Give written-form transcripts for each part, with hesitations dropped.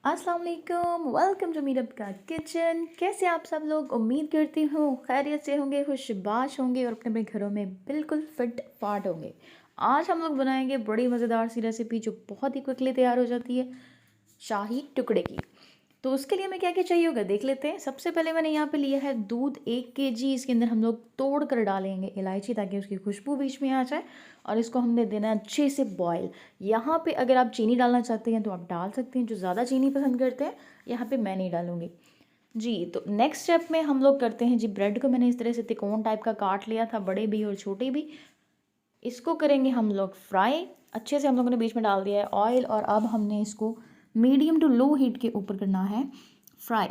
अस्सलाम वालेकुम, welcome to Meerab का किचन। कैसे आप सब लोग? उम्मीद करती हूँ खैरियत से होंगे, खुशबाश होंगे और अपने अपने घरों में बिल्कुल फिट फाट होंगे। आज हम लोग बनाएंगे बड़ी मज़ेदार सी रेसिपी जो बहुत ही क्विकली तैयार हो जाती है, शाही टुकड़े की। तो उसके लिए हमें क्या क्या चाहिए होगा देख लेते हैं। सबसे पहले मैंने यहाँ पे लिया है दूध 1 kg। इसके अंदर हम लोग तोड़ कर डालेंगे इलायची ताकि उसकी खुशबू बीच में आ जाए, और इसको हमने देना है अच्छे से बॉयल। यहाँ पे अगर आप चीनी डालना चाहते हैं तो आप डाल सकते हैं, जो ज़्यादा चीनी पसंद करते हैं। यहाँ पे मैं नहीं डालूँगी जी। तो नेक्स्ट स्टेप में हम लोग करते हैं जी, ब्रेड को मैंने इस तरह से तिकोन टाइप का काट लिया था, बड़े भी और छोटे भी। इसको करेंगे हम लोग फ्राई। अच्छे से हम लोगों ने बीच में डाल दिया है ऑयल, और अब हमने इसको मीडियम टू लो हीट के ऊपर करना है फ्राई।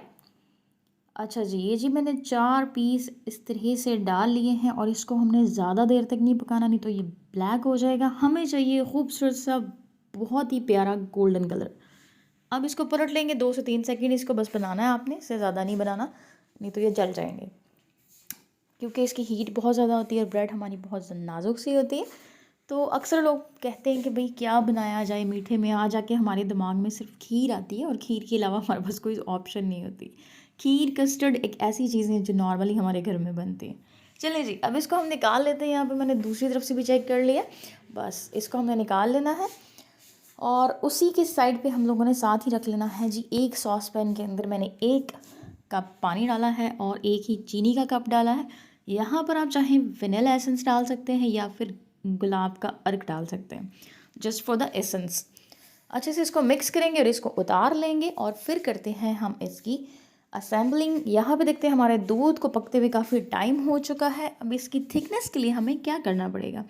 अच्छा जी, ये जी मैंने 4 पीस इस तरह से डाल लिए हैं, और इसको हमने ज़्यादा देर तक नहीं पकाना, नहीं तो ये ब्लैक हो जाएगा। हमें चाहिए खूबसूरत सा बहुत ही प्यारा गोल्डन कलर। अब इसको पलट लेंगे 2 से 3 सेकंड, इसको बस बनाना है आपने, इससे ज़्यादा नहीं बनाना, नहीं तो ये जल जाएंगे, क्योंकि इसकी हीट बहुत ज़्यादा होती है। ब्रेड हमारी बहुत नाजुक सी होती है। तो अक्सर लोग कहते हैं कि भाई क्या बनाया जाए मीठे में, आ जाके हमारे दिमाग में सिर्फ खीर आती है, और खीर के अलावा हमारे पास कोई ऑप्शन नहीं होती। खीर कस्टर्ड एक ऐसी चीज़ है जो नॉर्मली हमारे घर में बनती है। चलिए जी, अब इसको हम निकाल लेते हैं। यहाँ पे मैंने दूसरी तरफ से भी चेक कर लिया, बस इसको हमने निकाल लेना है। और उसी के साइड पे हम लोगों ने साथ ही रख लेना है जी, एक सॉस पैन के अंदर मैंने 1 कप पानी डाला है और 1 ही चीनी का कप डाला है। यहाँ पर आप चाहें वनीला एसेंस डाल सकते हैं या फिर गुलाब का अर्क डाल सकते हैं, जस्ट फॉर द एसेंस। अच्छे से इसको मिक्स करेंगे और इसको उतार लेंगे, और फिर करते हैं हम इसकी असेंबलिंग। यहाँ पे देखते हैं हमारे दूध को पकते हुए काफ़ी टाइम हो चुका है। अब इसकी थिकनेस के लिए हमें क्या करना पड़ेगा।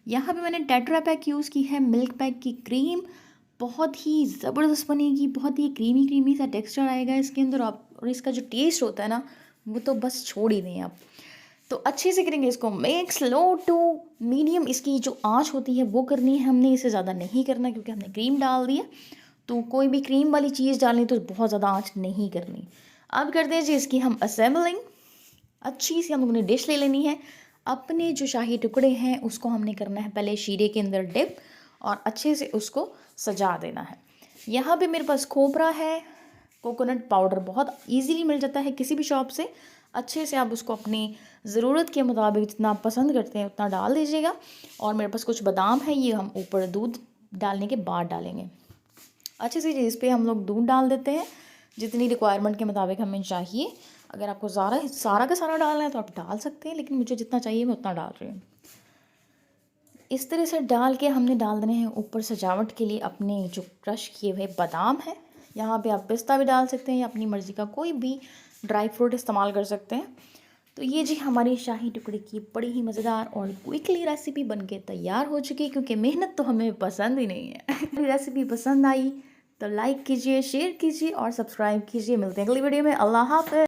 यहाँ पे मैंने टेट्रा पैक यूज़ की है, मिल्क पैक की क्रीम। बहुत ही ज़बरदस्त बनेगी, बहुत ही क्रीमी क्रीमी सा टेक्सचर आएगा इसके अंदर। आप और इसका जो टेस्ट होता है ना, वो तो बस छोड़ ही दें आप। तो अच्छे से करेंगे इसको मिक्स, लो टू मीडियम इसकी जो आंच होती है वो करनी है हमने, इससे ज़्यादा नहीं करना, क्योंकि हमने क्रीम डाल दी है। तो कोई भी क्रीम वाली चीज़ डालनी तो बहुत ज़्यादा आंच नहीं करनी। अब करते हैं जी इसकी हम असेंबलिंग। अच्छी सी हम लोगों ने डिश ले लेनी है। अपने जो शाही टुकड़े हैं उसको हमने करना है पहले शीरे के अंदर डिप, और अच्छे से उसको सजा देना है। यहाँ पे मेरे पास खोपरा है, कोकोनट पाउडर बहुत इजीली मिल जाता है किसी भी शॉप से। अच्छे से आप उसको अपनी ज़रूरत के मुताबिक जितना आप पसंद करते हैं उतना डाल दीजिएगा। और मेरे पास कुछ बादाम है, ये हम ऊपर दूध डालने के बाद डालेंगे। अच्छे से इस पर हम लोग दूध डाल देते हैं जितनी रिक्वायरमेंट के मुताबिक हमें चाहिए। अगर आपको सारा का सारा डालना है तो आप डाल सकते हैं, लेकिन मुझे जितना चाहिए मैं उतना डाल रही हूँ। इस तरह से डाल के हमने डाल देने हैं ऊपर सजावट के लिए अपने जो क्रश किए हुए बादाम है। यहाँ पे आप पिस्ता भी डाल सकते हैं या अपनी मर्ज़ी का कोई भी ड्राई फ्रूट इस्तेमाल कर सकते हैं। तो ये जी हमारी शाही टुकड़े की बड़ी ही मज़ेदार और क्विकली रेसिपी बनके तैयार हो चुकी है, क्योंकि मेहनत तो हमें पसंद ही नहीं है। रेसिपी पसंद आई तो लाइक कीजिए, शेयर कीजिए और सब्सक्राइब कीजिए। मिलते हैं अगली वीडियो में। अल्लाह हाफ़िज़।